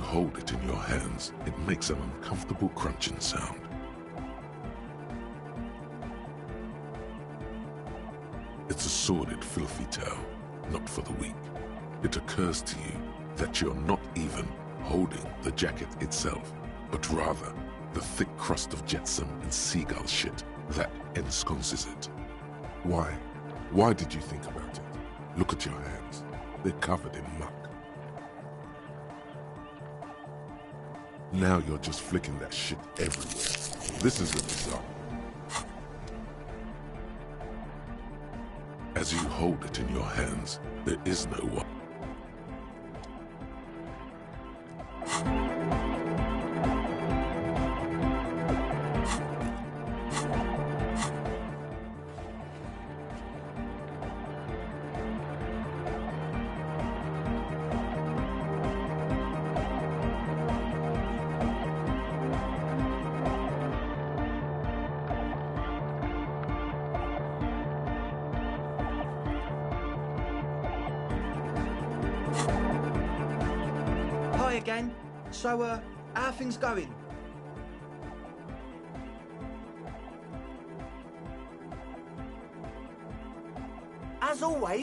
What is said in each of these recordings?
hold it in your hands, it makes an uncomfortable crunching sound. It's a sordid, filthy tale, not for the weak. It occurs to you that you're not even holding the jacket itself, but rather the thick crust of jetsam and seagull shit that ensconces it. Why? Why did you think about it? Look at your hands. They're covered in muck. Now you're just flicking that shit everywhere. This is the result. As you hold it in your hands, there is no one. Again. So, how are things going? As always.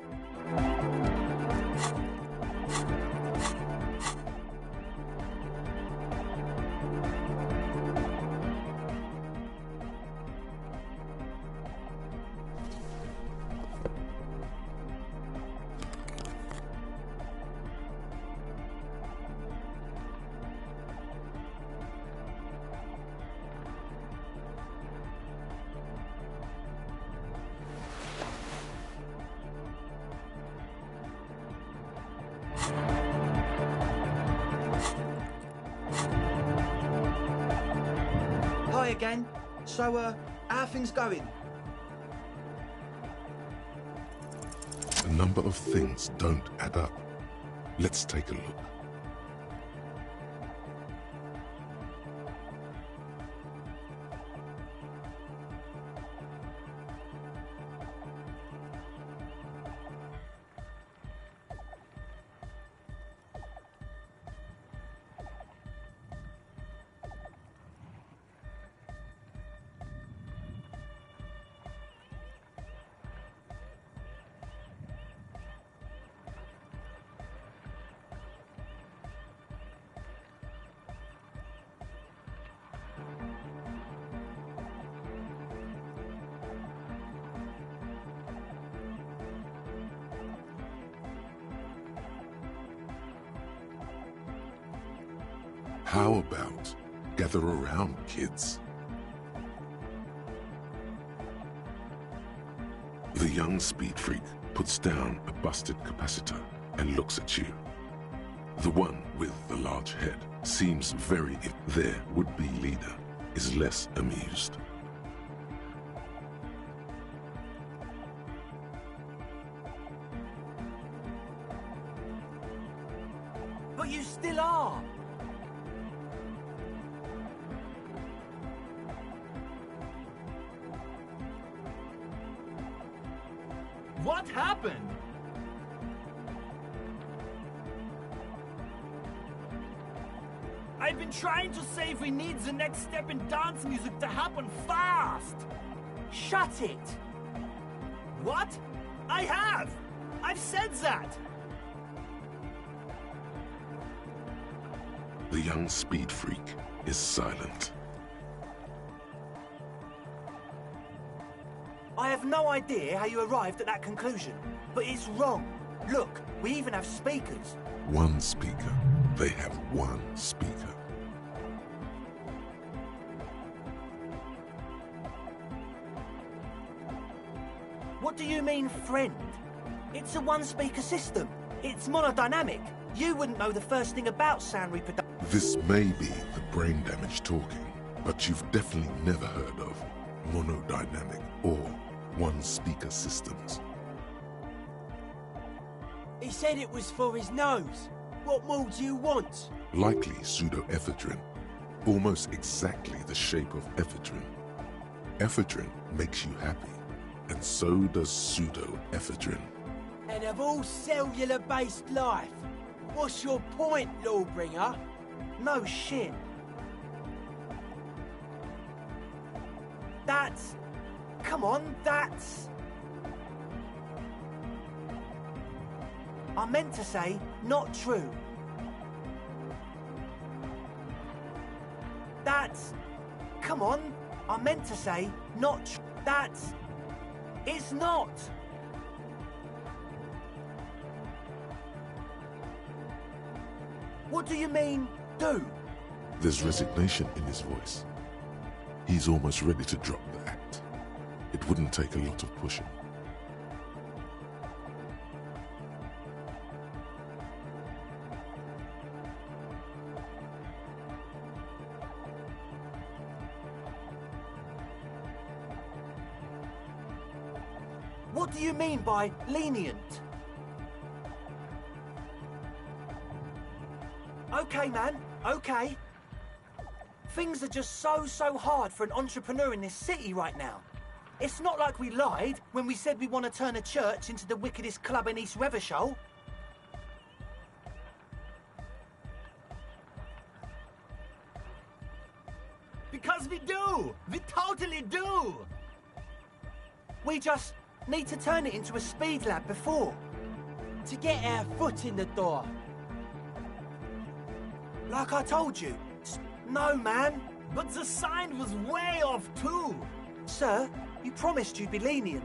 Hi again. So, how are things going? A number of things don't add up. Let's take a look. How about gather around, kids? The young speed freak puts down a busted capacitor and looks at you. The one with the large head seems very if their would-be leader is less amused. But you still are! What happened? I've been trying to say if we need the next step in dance music to happen fast! Shut it! What? I have! I've said that! The young speed freak is silent. I have no idea how you arrived at that conclusion, but it's wrong. Look, we even have speakers. One speaker. They have one speaker. What do you mean, friend? It's a one-speaker system. It's monodynamic. You wouldn't know the first thing about sound reproduction. This may be the brain damage talking, but you've definitely never heard of monodynamic or one-speaker systems. He said it was for his nose. What more do you want? Likely pseudoephedrine. Almost exactly the shape of ephedrine. Ephedrine makes you happy, and so does pseudoephedrine. And of all cellular-based life, what's your point, Lawbringer? No shit. That's... Come on, that's... I meant to say, not true. That's... Come on, I meant to say, not true. That's... It's not! What do you mean, do? There's resignation in his voice. He's almost ready to drop the act. It wouldn't take a lot of pushing. What do you mean by lenient? Okay, man, okay. Things are just so hard for an entrepreneur in this city right now. It's not like we lied when we said we want to turn a church into the wickedest club in East Revachol. Because we do! We totally do! We just need to turn it into a speed lab before. To get our foot in the door. Like I told you. No, man. But the sign was way off too. Sir, you promised you'd be lenient.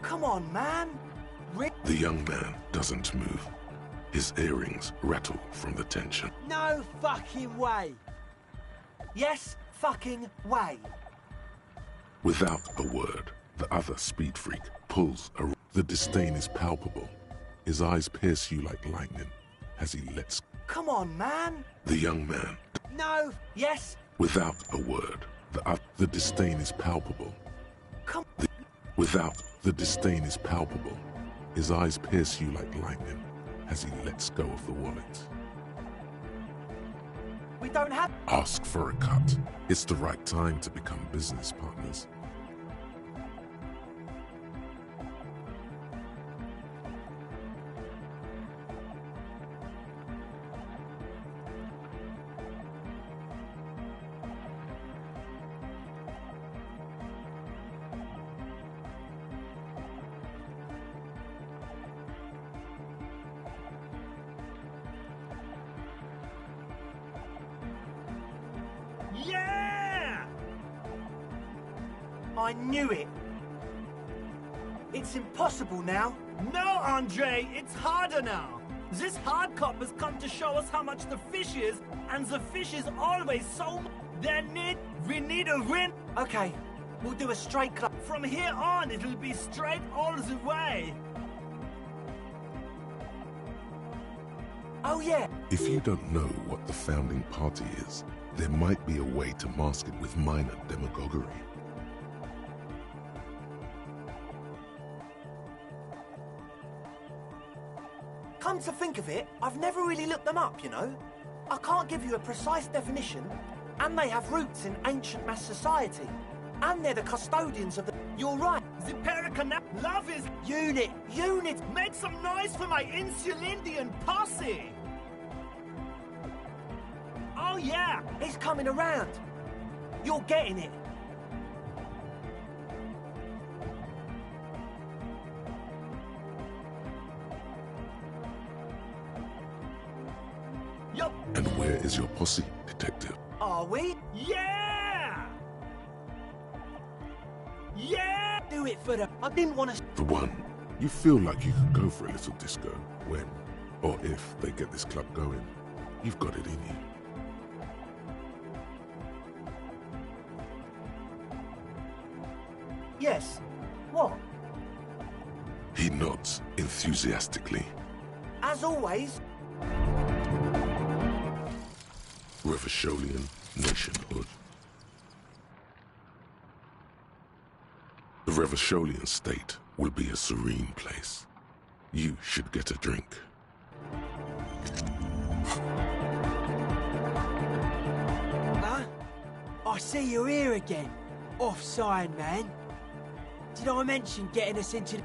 Come on, man. The young man doesn't move. His earrings rattle from the tension. No fucking way. Yes, fucking way. Without a word, the other speed freak pulls a... The disdain is palpable. His eyes pierce you like lightning as he lets... Come on, man. The young man... No. Yes. Without a word, the disdain is palpable. Come... The disdain is palpable. His eyes pierce you like lightning as he lets go of the wallet. We don't have... Ask for a cut. It's the right time to become business partners. Yeah! I knew it. It's impossible now. No, Andre, it's harder now. This hard cop has come to show us how much the fish is, and the fish is always so we need a win. Okay, we'll do a straight club. From here on, it'll be straight all the way. Oh yeah. If you don't know what the founding party is, there might be a way to mask it with minor demagoguery. Come to think of it, I've never really looked them up, you know. I can't give you a precise definition, and they have roots in ancient mass society. And they're the custodians of the... You're right. The Paracana love is Unit. Make some noise for my Insulindian posse. Oh yeah. It's coming around. You're getting it. Yup. And where is your posse, detective? Are we? Yeah. Yeah. Do it for the... I didn't want to... For one, you feel like you could go for a little disco when, or if, they get this club going. You've got it in you. Yes. What? He nods enthusiastically. As always. Revacholian nationhood. The Revacholian state will be a serene place. You should get a drink. Huh? I see you're here again. Offside, man. Did I mention getting us into...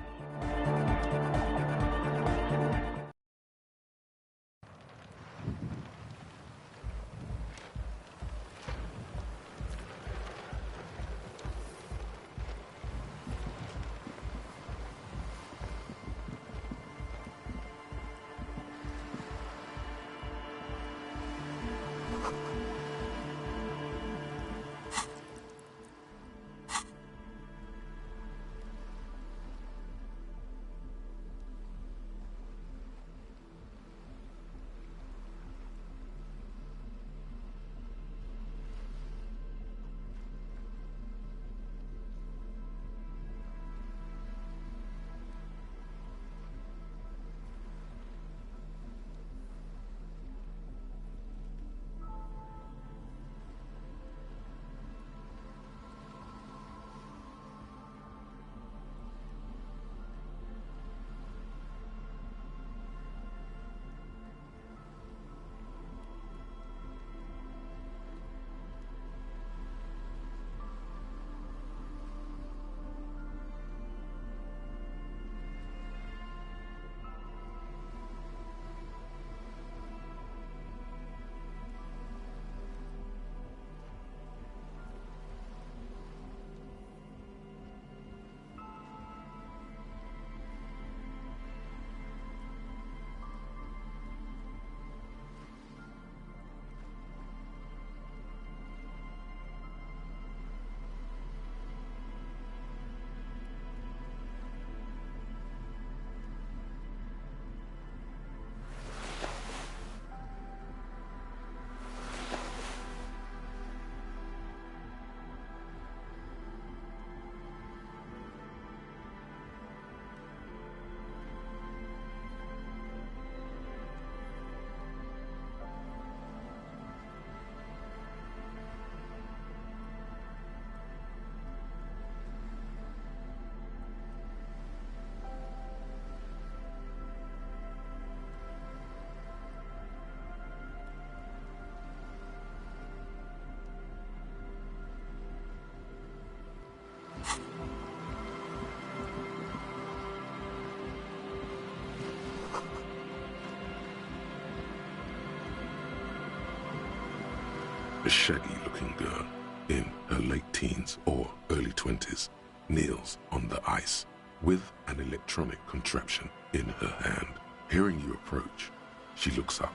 A shaggy-looking girl in her late teens or early 20s kneels on the ice with an electronic contraption in her hand. Hearing you approach, she looks up.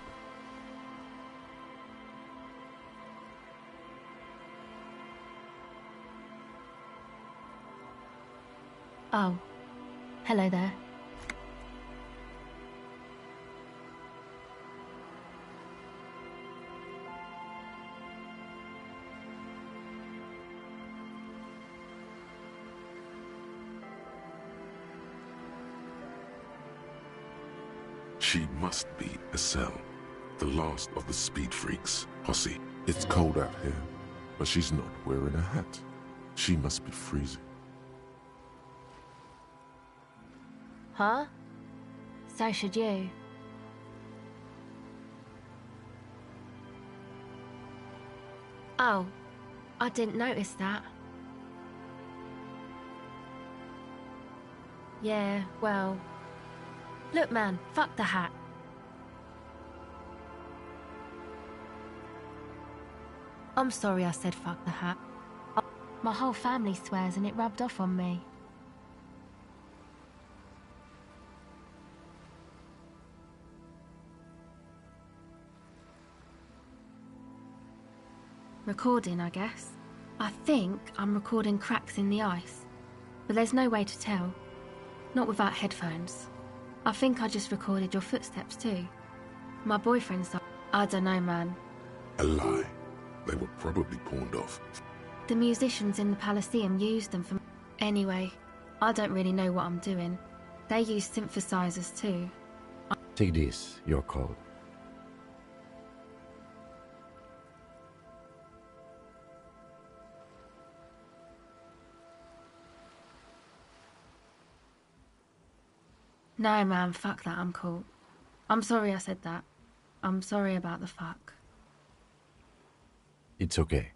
Oh, hello there. She must be Estelle, the last of the speed freaks posse. It's cold out here, but she's not wearing a hat. She must be freezing. Huh? So should you. Oh, I didn't notice that. Yeah, well... Look, man, fuck the hat. I'm sorry I said fuck the hat. My whole family swears and it rubbed off on me. Recording, I guess. I think I'm recording cracks in the ice, but there's no way to tell. Not without headphones. I think I just recorded your footsteps too. My boyfriend's... I don't know, man. A lie. They were probably pawned off. The musicians in the Palaceum used them for... Anyway, I don't really know what I'm doing. They use synthesizers too. Take this, your code. No, man, fuck that, I'm cool. I'm sorry I said that. I'm sorry about the fuck. It's okay.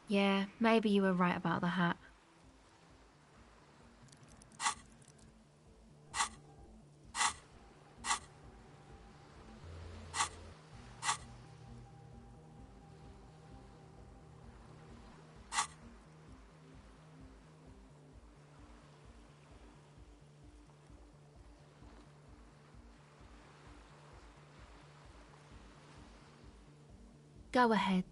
Yeah, maybe you were right about the hat. Go ahead.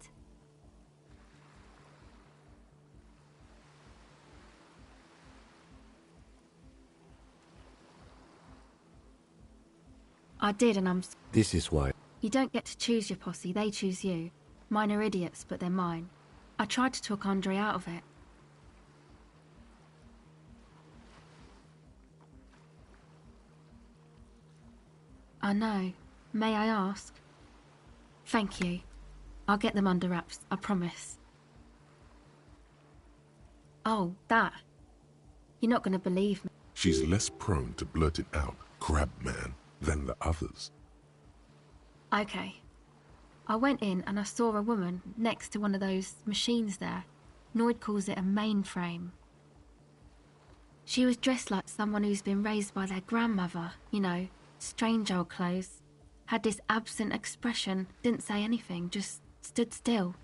I did, and This is why. You don't get to choose your posse, they choose you. Mine are idiots, but they're mine. I tried to talk Andre out of it. I know. May I ask? Thank you. I'll get them under wraps, I promise. Oh, that. You're not gonna believe me. She's less prone to blurt it out, crab man, than the others. Okay. I went in and I saw a woman next to one of those machines there. Noid calls it a mainframe. She was dressed like someone who's been raised by their grandmother, you know, strange old clothes. Had this absent expression, didn't say anything, just stood still.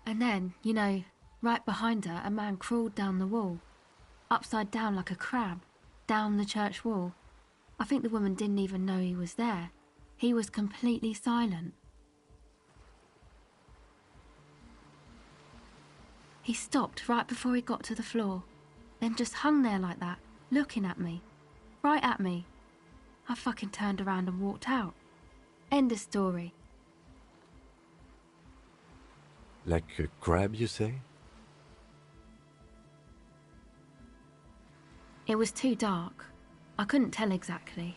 And then, you know, right behind her, a man crawled down the wall. Upside down like a crab, down the church wall. I think the woman didn't even know he was there. He was completely silent. He stopped right before he got to the floor, then just hung there like that, looking at me. Right at me. I fucking turned around and walked out. End of story. Like a crab, you say? It was too dark. I couldn't tell exactly.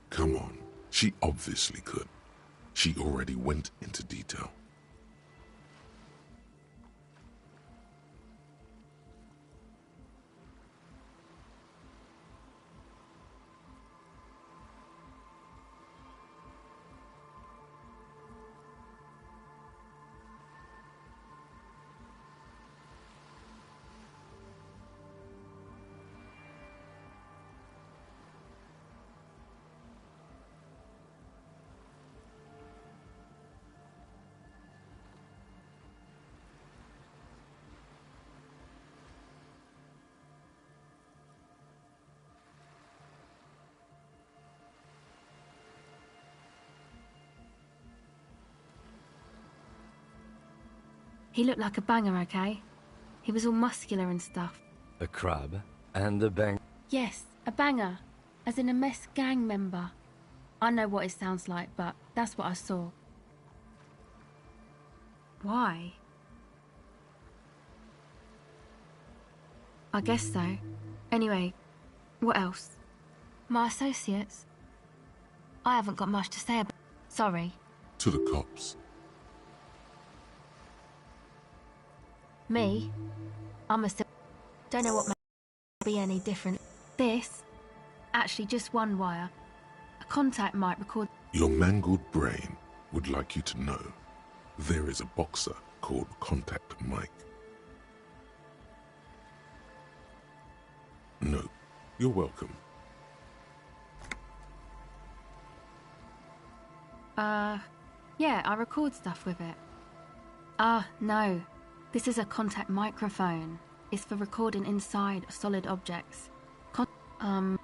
Come on. She obviously could. She already went into detail. He looked like a banger, okay? He was all muscular and stuff. A crab and a bang. Yes, a banger. As in a mess gang member. I know what it sounds like, but that's what I saw. Why? I guess so. Anyway, what else? My associates? I haven't got much to say about... Sorry. To the cops. Me? I'm a... Don't know what may be any different. This? Actually just one wire. A contact mic record... Your mangled brain would like you to know there is a boxer called Contact Mike. No, you're welcome. Yeah, I record stuff with it. No. This is a contact microphone. It's for recording inside solid objects. An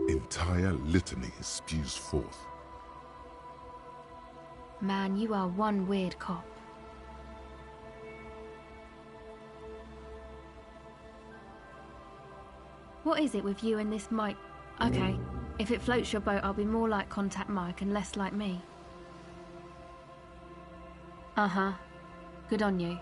entire litany spews forth. Man, you are one weird cop. What is it with you and this mic? Okay, if it floats your boat, I'll be more like Contact Mike and less like me. Uh-huh. Good on you.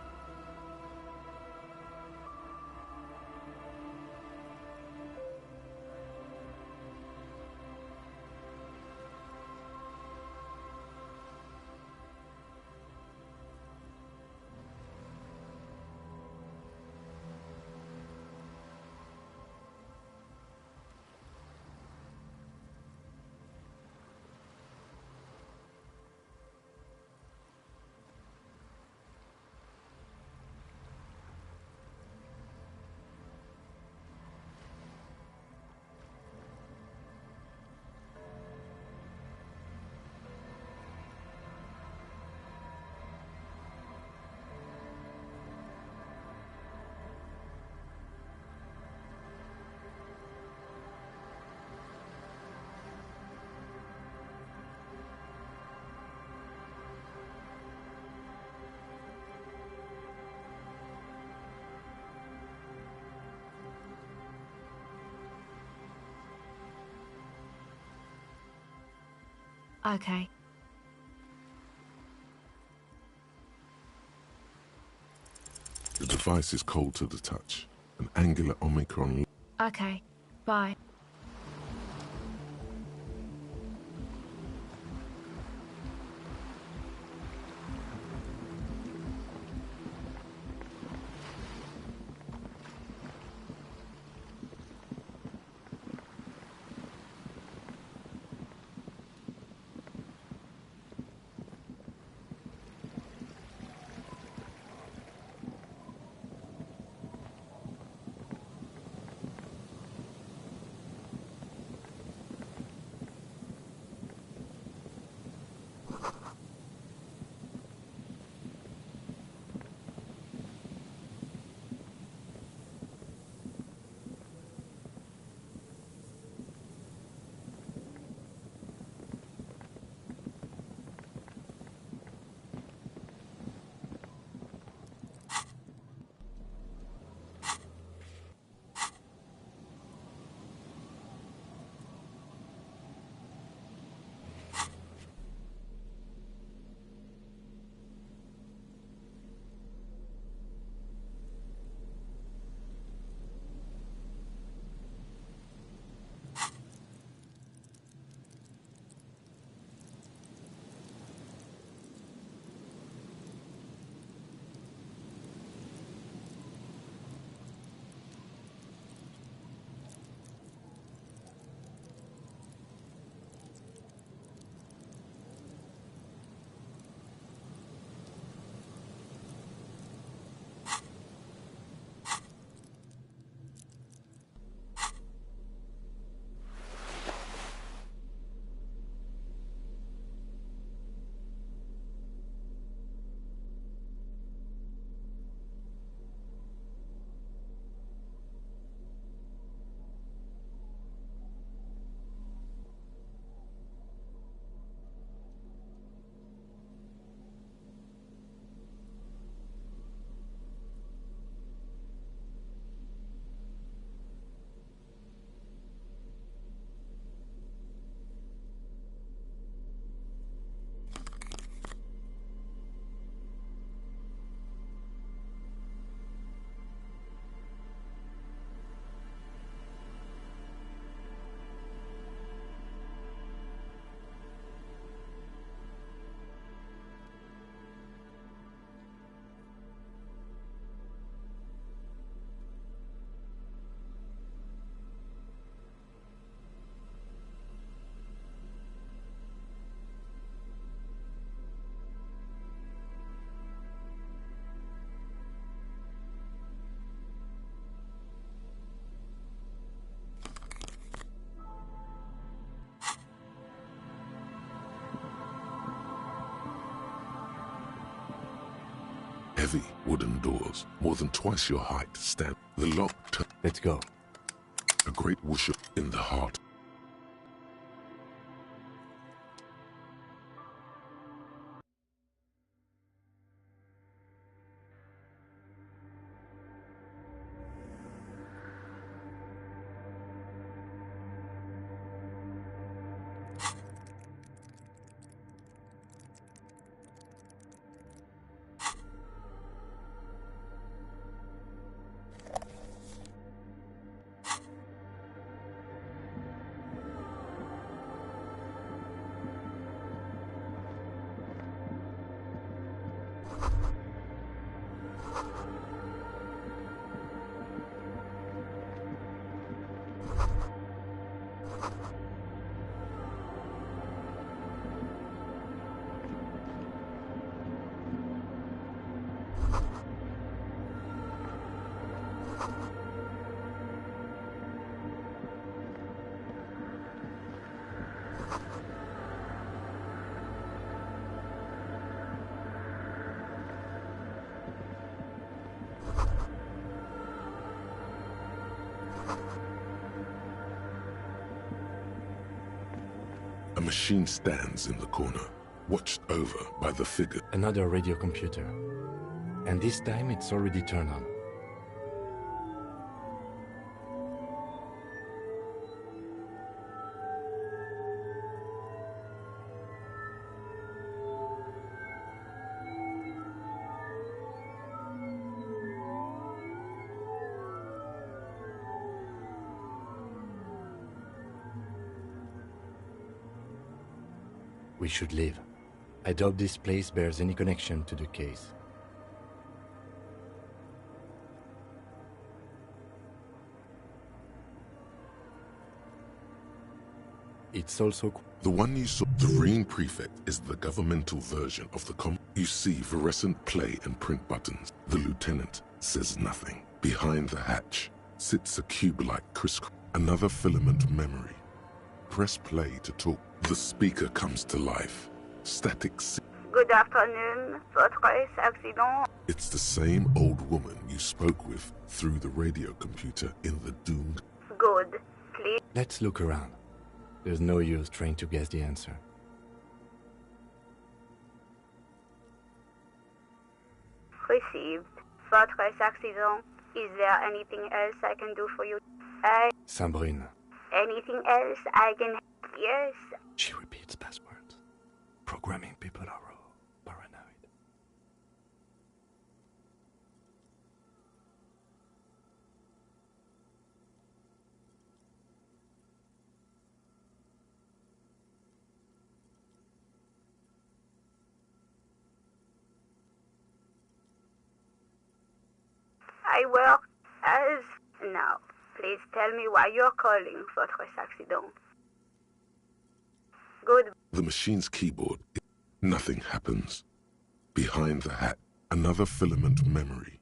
Okay. The device is cold to the touch. An angular Omicron. Okay. Bye. Heavy wooden doors, more than twice your height, stand. The lock Let's go. a great whoosh in the heart. A machine stands in the corner, watched over by the figure. Another radio computer. And this time it's already turned on. We should leave. I doubt this place bears any connection to the case. It's also... The one you saw, the Marine Prefect, is the governmental version of the You see fluorescent play and print buttons. The lieutenant says nothing. Behind the hatch sits a cube-like crystal. Another filament memory. Press play to talk. The speaker comes to life. Static. Good afternoon. Votre accident. It's the same old woman you spoke with through the radio computer in the doomed. Good. Please. Let's look around. There's no use trying to guess the answer. Received. Votre accident. Is there anything else I can do for you? Sabrina. Anything else I can... Yes. She repeats passwords. Programming people are all paranoid. I work as... Now, please tell me why you're calling votre accident. Good. The machine's keyboard. Nothing happens. Behind the hat, another filament memory.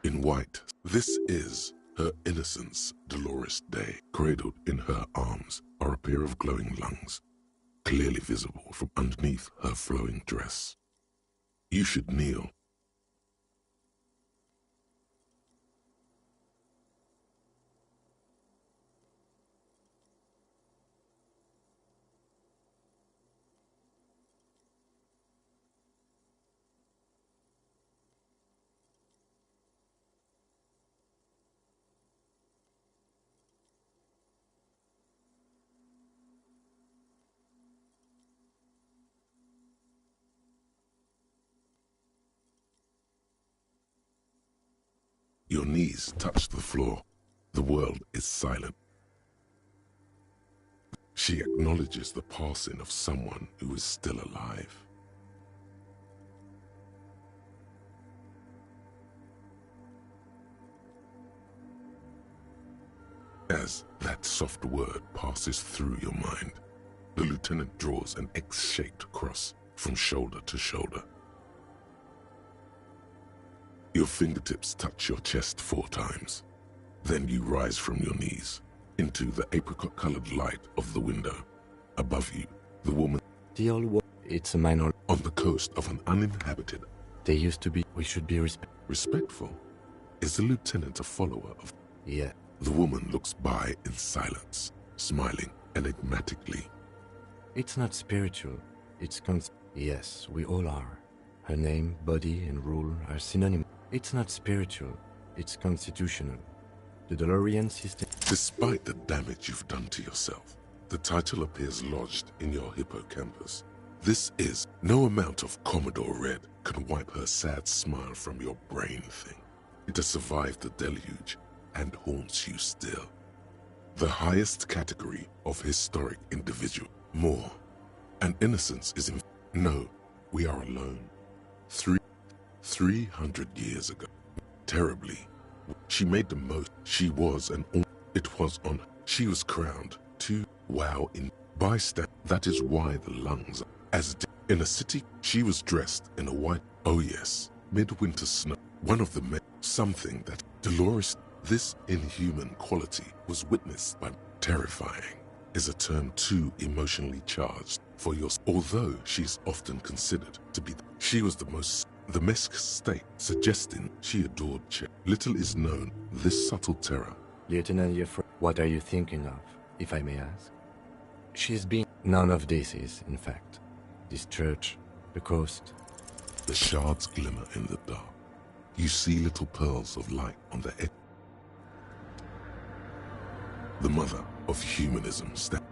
In white, this is her innocence, Dolores Day. Cradled in her arms are a pair of glowing lungs, clearly visible from underneath her flowing dress. You should kneel. Your knees touch the floor. The world is silent. She acknowledges the passing of someone who is still alive. As that soft word passes through your mind, the lieutenant draws an X-shaped cross from shoulder to shoulder. Your fingertips touch your chest 4 times. Then you rise from your knees. into the apricot-colored light of the window. Above you, the woman. The old war. It's a minor. On the coast of an uninhabited. They used to be. We should be Respectful? Is the lieutenant a follower of? Yeah. The woman looks by in silence, smiling enigmatically. It's not spiritual. It's Yes, we all are. Her name, body, and rule are synonymous. It's not spiritual. It's constitutional. The DeLorean system. Despite the damage you've done to yourself, the title appears lodged in your hippocampus. This is no amount of Commodore Red can wipe her sad smile from your brain thing. It has survived the deluge and haunts you still. The highest category of historic individual. More. And innocence is in... No, we are alone. 300 years ago. Terribly. She made the most. She was an... It was on... She was crowned to... Wow in... Bystand. That is why the lungs... As in a city, she was dressed in a white... Oh yes. Midwinter snow. One of the men... Something that... Dolores... This inhuman quality was witnessed by... Terrifying is a term too emotionally charged for your... Although she's often considered to be... She was the most... The Mesk state, suggesting she adored Che. Little is known, this subtle terror. Lieutenant Jeffrey, what are you thinking of, if I may ask? She's been... None of this is, in fact. This church, the coast. The shards glimmer in the dark. You see little pearls of light on the edge. The mother of humanism stands.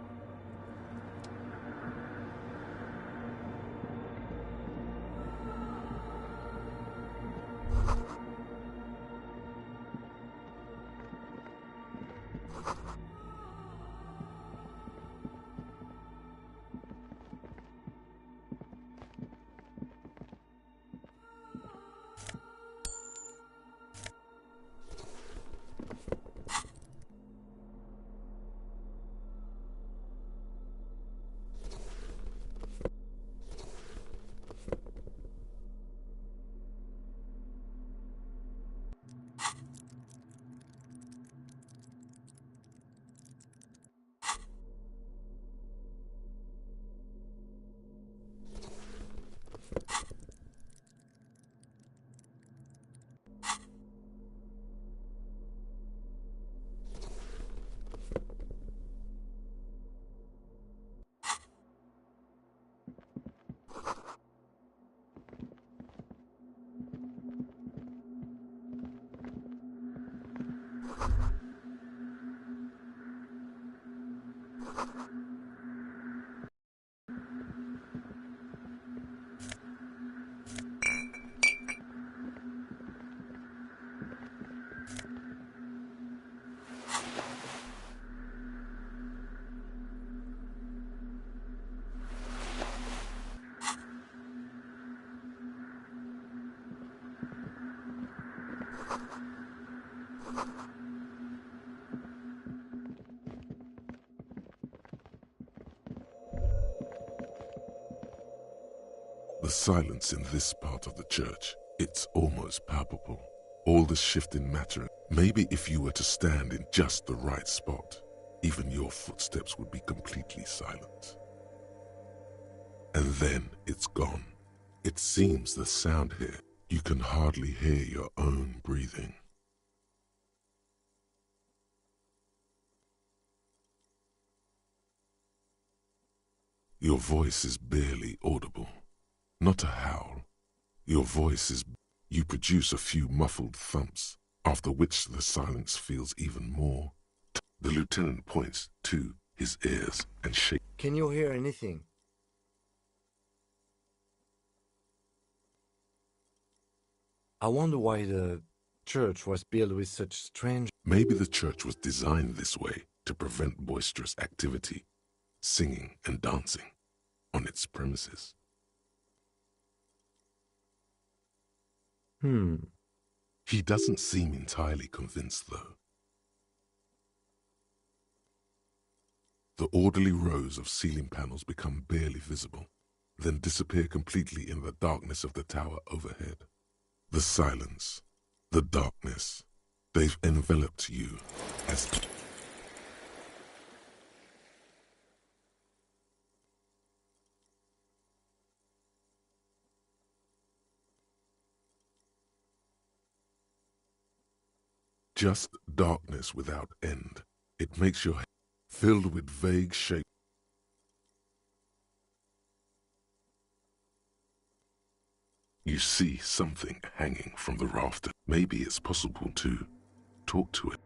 The silence in this part of the church, it's almost palpable. All the shift in matter. Maybe if you were to stand in just the right spot, even your footsteps would be completely silent. And then it's gone. It seems the sound here, you can hardly hear your own breathing. Your voice is barely audible. Not a howl. Your voice is... You produce a few muffled thumps, after which the silence feels even more. The lieutenant points to his ears and shakes. Can you hear anything? I wonder why the church was built with such strange... Maybe the church was designed this way to prevent boisterous activity, singing and dancing, on its premises. He doesn't seem entirely convinced, though. The orderly rows of ceiling panels become barely visible, then disappear completely in the darkness of the tower overhead. The silence, the darkness, they've enveloped you as... just darkness without end. It makes your head filled with vague shapes. You see something hanging from the rafter. Maybe it's possible to talk to it.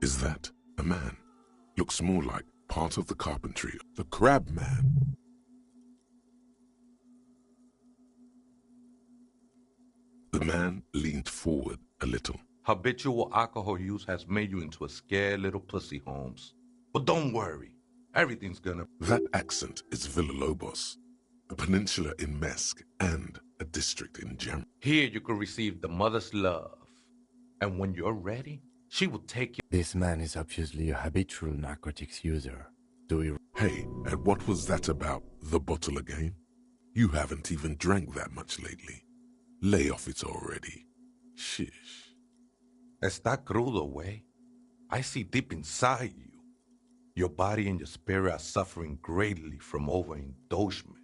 Is that a man? Looks more like part of the carpentry. The crab man. The man leaned forward a little. Habitual alcohol use has made you into a scared little pussy, Holmes. But don't worry, everything's gonna... That accent is Villalobos, a peninsula in Mesk and a district in Jam. Here you can receive the mother's love. And when you're ready, she will take you... This man is obviously a habitual narcotics user. Do we... Hey, and what was that about the bottle again? You haven't even drank that much lately. Lay off it already. Shish. Está crudo, way. I see deep inside you. Your body and your spirit are suffering greatly from overindulgence.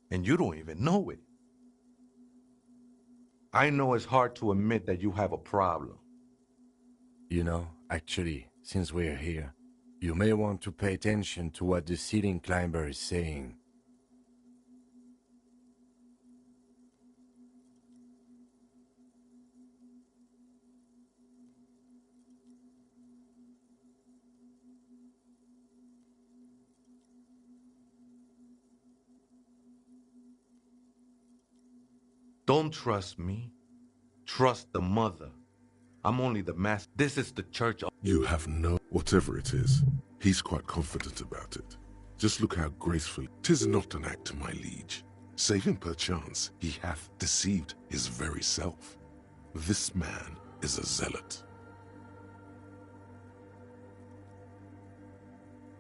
And you don't even know it. I know it's hard to admit that you have a problem. You know, actually, since we're here, you may want to pay attention to what the ceiling climber is saying. Don't trust me. Trust the mother. I'm only the master. This is the church of... You have no... Whatever it is, he's quite confident about it. Just look how gracefully... 'Tis not an act, my liege. Save him perchance, he hath deceived his very self. This man is a zealot.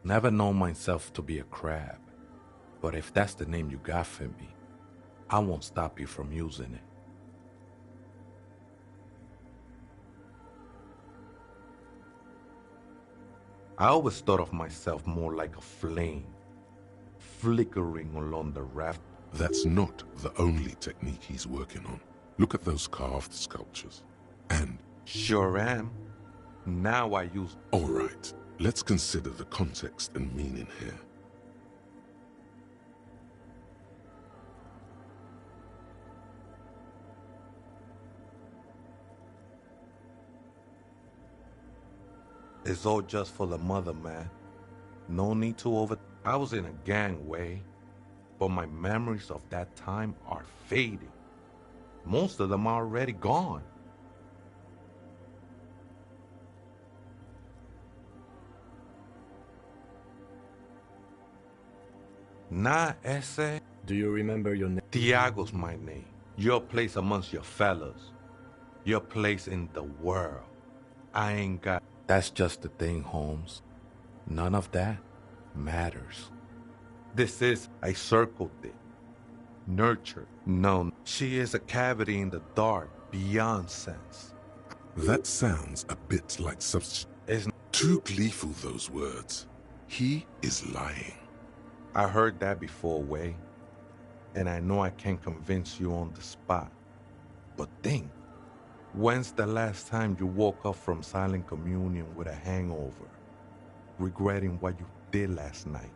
Never known myself to be a crab. But if that's the name you got for me, I won't stop you from using it. I always thought of myself more like a flame, flickering along the raft. That's not the only technique he's working on. Look at those carved sculptures. And... Sure am. Now I use... All right, let's consider the context and meaning here. It's all just for the mother, man. No need to over... I was in a gang way, but my memories of that time are fading. Most of them are already gone. Nah, ese. Do you remember your name? Tiago's my name. Your place amongst your fellas. Your place in the world. I ain't got... That's just the thing, Holmes. None of that matters. This is... I circled it. Nurture. No, she is a cavity in the dark, beyond sense. That sounds a bit like substitute. It's too gleeful, those words. He is lying. I heard that before, Way. And I know I can't convince you on the spot. But think, when's the last time you woke up from silent communion with a hangover, regretting what you did last night?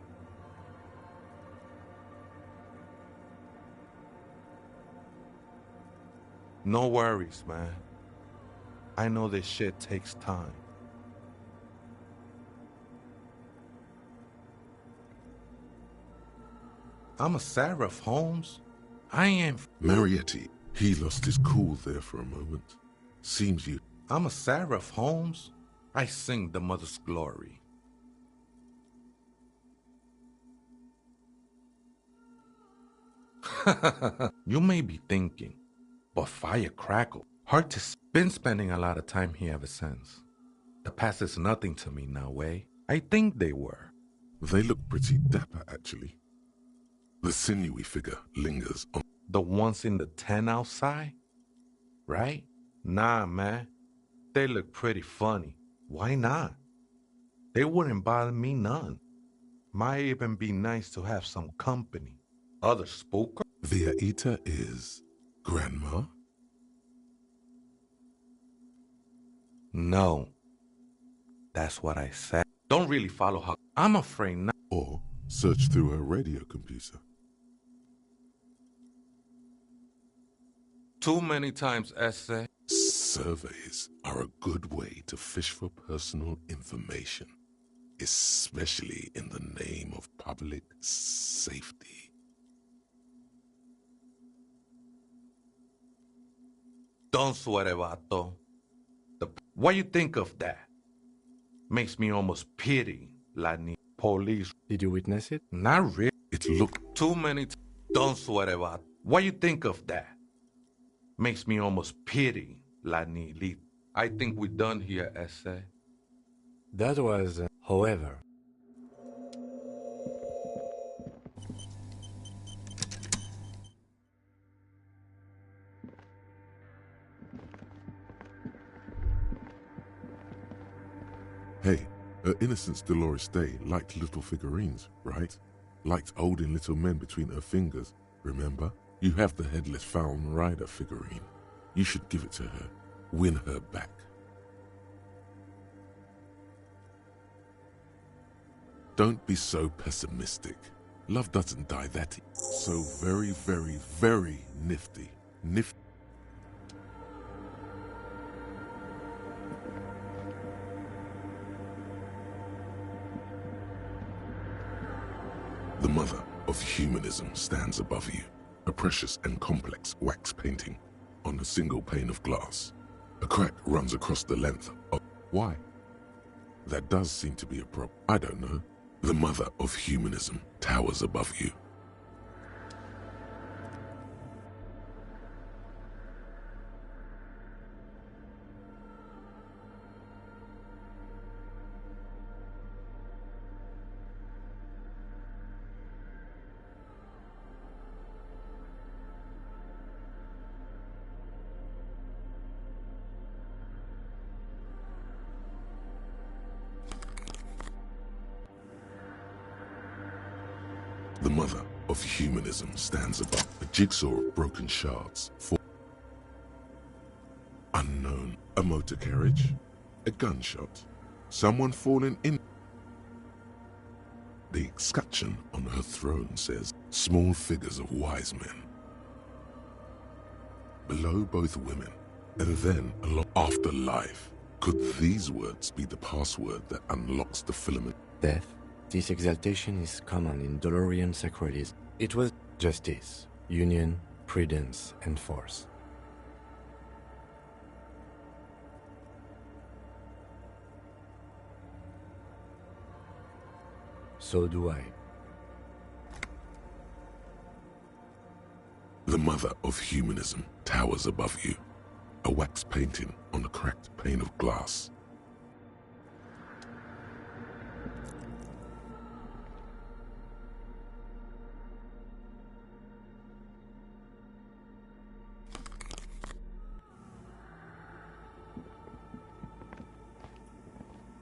No worries, man. I know this shit takes time. I'm a seraph, Holmes. I am... Marietti, he lost his cool there for a moment. Seems you... I'm a seraph, Holmes. I sing the mother's glory. You may be thinking, but firecrackle. Hard to... Been spending a lot of time here ever since. The past is nothing to me now, Way. I think they were. They look pretty dapper, actually. The sinewy figure lingers on... The ones in the tent outside? Right? Nah, man. They look pretty funny. Why not? They wouldn't bother me none. Might even be nice to have some company. Other spooker? The Aita is... Grandma? No. That's what I said. Don't really follow her. I'm afraid not. Or search through her radio computer. Too many times, essay. Surveys are a good way to fish for personal information, especially in the name of public safety. Don't sweat it, vato. What you think of that? Makes me almost pity la police. Did you witness it? Not really. It looked... Too many Don't sweat it, vato. What you think of that? Makes me almost pity la Nili. I think we're done here, essay. That was... however... Hey, her Innocence Dolores Day liked little figurines, right? Liked holding little men between her fingers, remember? You have the headless Falcon Rider figurine. You should give it to her. Win her back. Don't be so pessimistic. Love doesn't die that easy. So very, very, very nifty. Nifty. The mother of humanism stands above you. A precious and complex wax painting on a single pane of glass. A crack runs across the length of... Why? That does seem to be a problem. I don't know. The mother of humanism towers above you. The mother of humanism stands above. A jigsaw of broken shards. Unknown. A motor carriage. A gunshot. Someone falling in. The escutcheon on her throne says, small figures of wise men. Below both women, and then along afterlife. Could these words be the password that unlocks the filament? Death. This exaltation is common in Dolorian sacralism. It was justice, union, prudence, and force. So do I. The mother of humanism towers above you, a wax painting on a cracked pane of glass.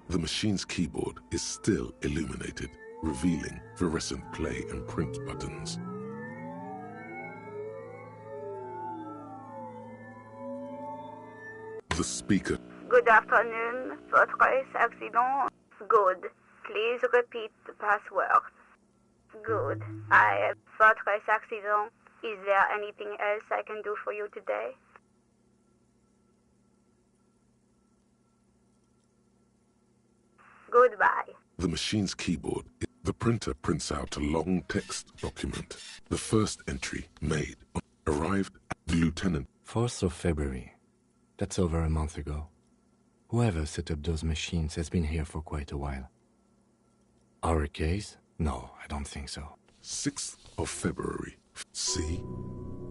The machine's keyboard is still illuminated, revealing fluorescent play and print buttons. The speaker. Good afternoon. Votre accident. Good. Please repeat the password. Good. Votre accident. Is there anything else I can do for you today? Goodbye. The machine's keyboard. The printer prints out a long text document. The first entry made arrived at the lieutenant. 4th of February. That's over a month ago. Whoever set up those machines has been here for quite a while. Our case? No, I don't think so. 6th of February. See?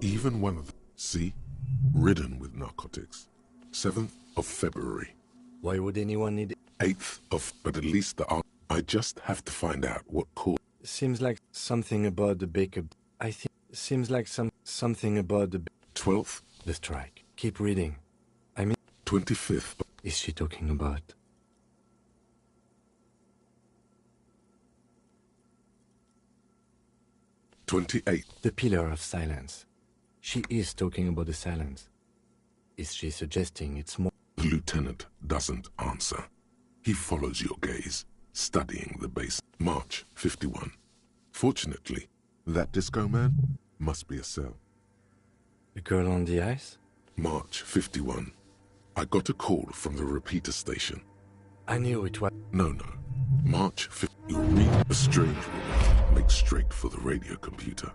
Even one of them. See? Ridden with narcotics. 7th of February. Why would anyone need it? 8th of... But at least the art... I just have to find out what caused... Seems like something about the baker... I think... Seems like something about the... 12th? The strike. Keep reading. I mean... 25th. Is she talking about... 28th. The pillar of silence. She is talking about the silence. Is she suggesting it's more... The lieutenant doesn't answer. He follows your gaze, studying the base. March 51. Fortunately, that disco man must be a cell. The girl on the ice? March 51. I got a call from the repeater station. I knew it was... No. March 50. You read a strange woman makes straight for the radio computer.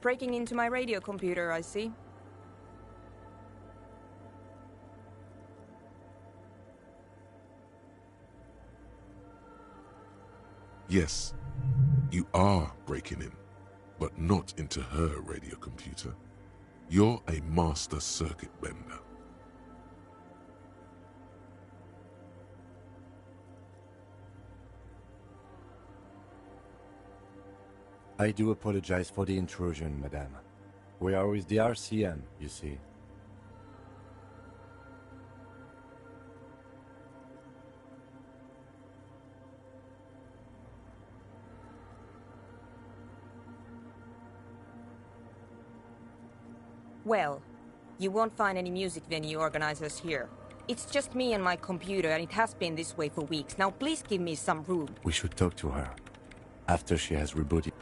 Breaking into my radio computer, I see. Yes, you are breaking in, but not into her radio computer. You're a master circuit bender. I do apologize for the intrusion, madame. We are with the RCM, you see. Well, you won't find any music venue organizers here. It's just me and my computer, and it has been this way for weeks. Now please give me some room. We should talk to her after she has rebooted.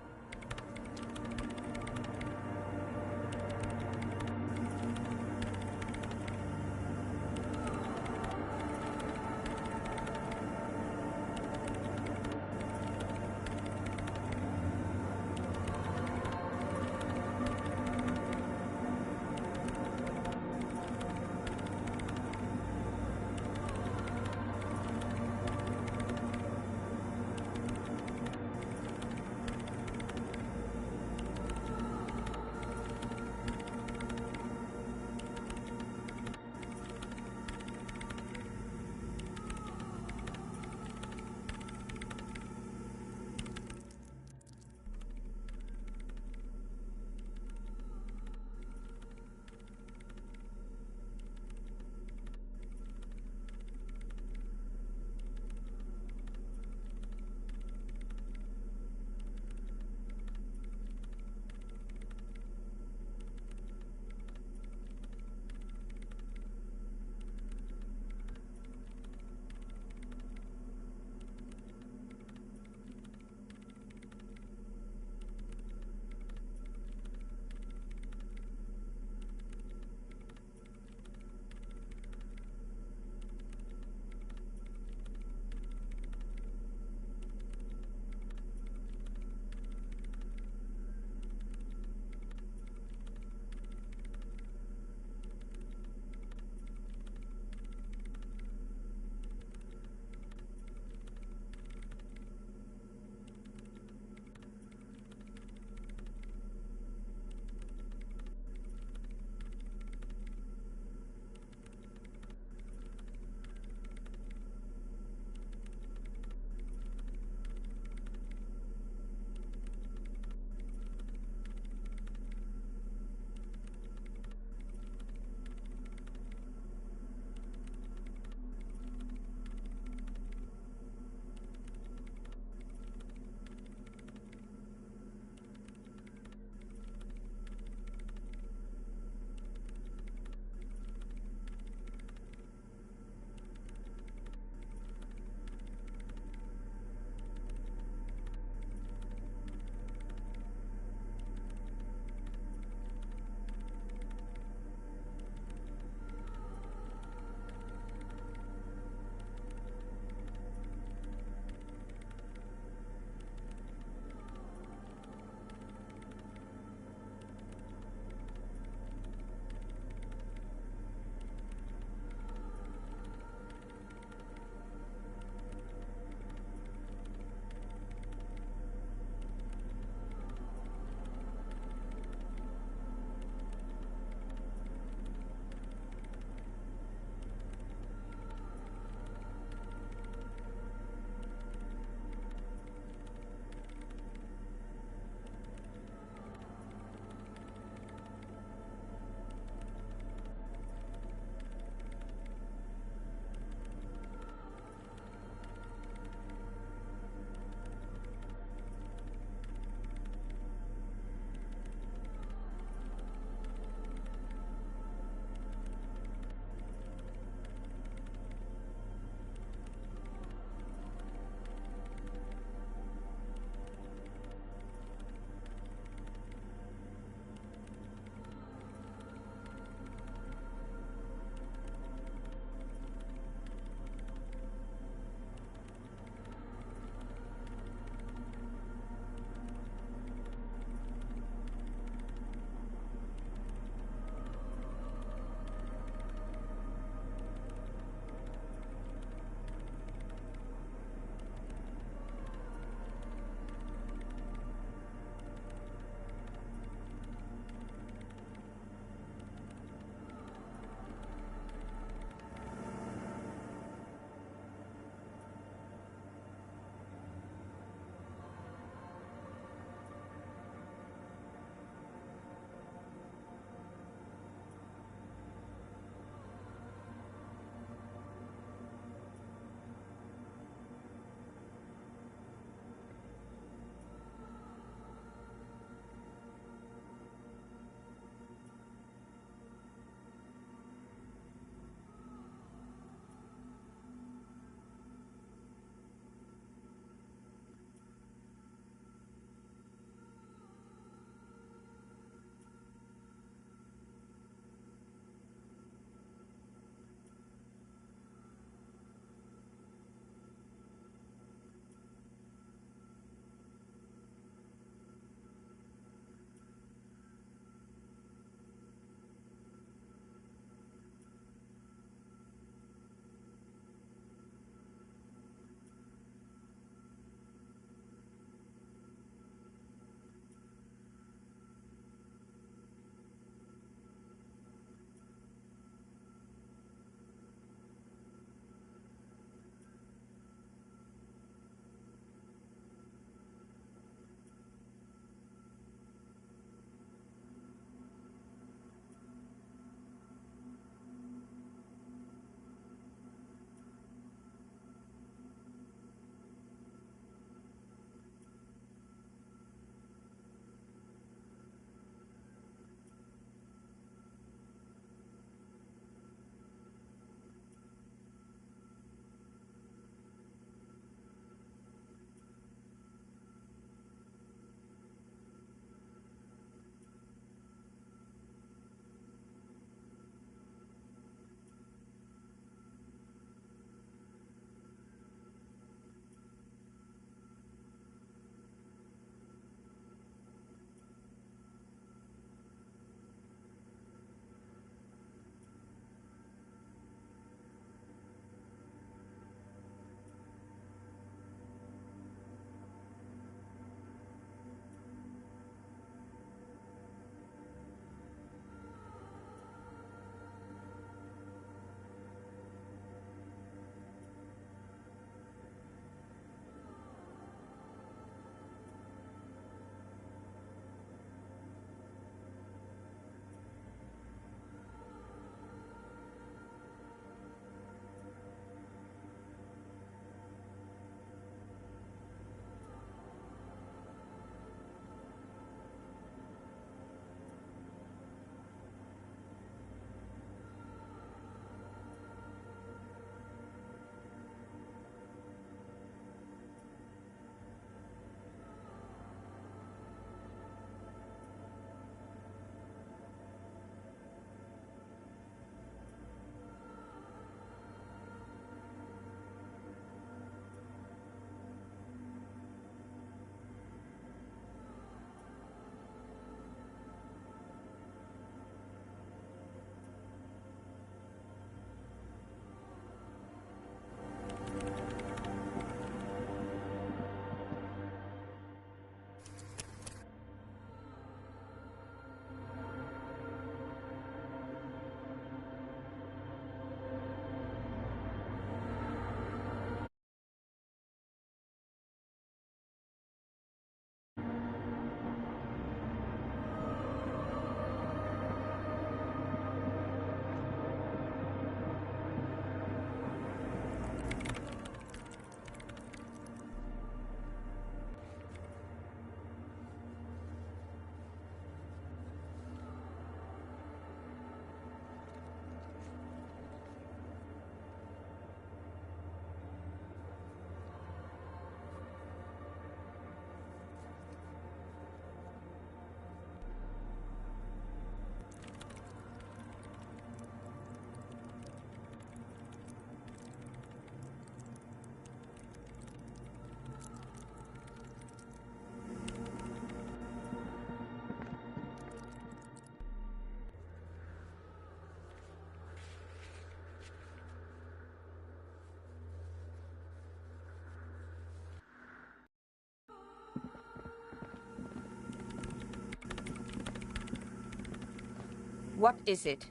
What is it?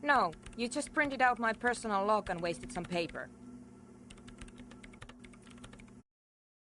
No, you just printed out my personal log and wasted some paper.